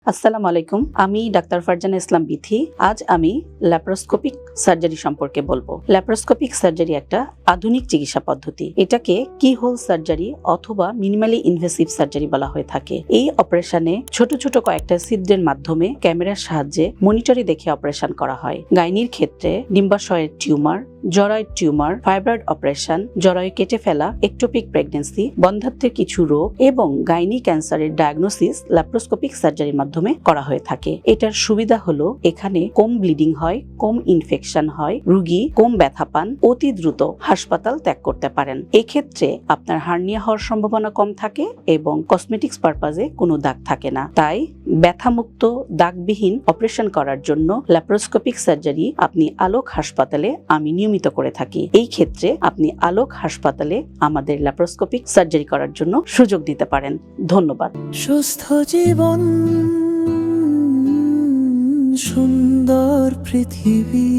আসসালামু আলাইকুম, আমি ডাক্তার ফারজানা ইসলাম বিথি। আজ আমি ল্যাপারোস্কোপিক সার্জারি সম্পর্কে বলবো। ল্যাপারোস্কোপিক সার্জারি একটা আধুনিক চিকিৎসা পদ্ধতি। এটাকে কিহোল সার্জারি অথবা মিনিমালি ইনভেসিভ সার্জারি বলা হয়ে থাকে। এই অপারেশনে ছোট ছোট কয়েকটা ছিদ্রের মাধ্যমে ক্যামেরার সাহায্যে মনিটরে দেখে অপারেশন করা হয়। গাইনির ক্ষেত্রে ডিম্বাশয়ের টিউমার, জরায়ুর টিউমার, ফাইব্রয়েড অপারেশন, জরায়ু কেটে ফেলা, একটোপিক প্রেগন্যান্সি, বন্ধ্যাত্বের কিছু রোগ এবং গাইনি ক্যান্সারের ডায়াগনোসিস ল্যাপারোস্কোপিক সার্জারির মাধ্যমে করা হয়ে থাকে। এটার সুবিধা হলো এখানে কম ব্লিডিং হয়, কম ইনফেকশন হয়, রোগী কম ব্যথা পান, অতি দ্রুত হাসপাতাল ত্যাগ করতে পারেন। এক্ষেত্রে আপনার হার্নিয়া হওয়ার সম্ভাবনা কম থাকে এবং কসমেটিক্স পারপাজে কোনো দাগ থাকে না। তাই ব্যথামুক্ত দাগবিহীন অপারেশন করার জন্য ল্যাপারোস্কোপিক সার্জারি আপনি আলোক হাসপাতালে আমি নিয়মিত করে থাকি। এই ক্ষেত্রে আপনি আলোক হাসপাতালে আমাদের ল্যাপারোস্কোপিক সার্জারি করার জন্য সুযোগ দিতে পারেন। ধন্যবাদ। সুস্থ জীবন, সুন্দর পৃথিবী।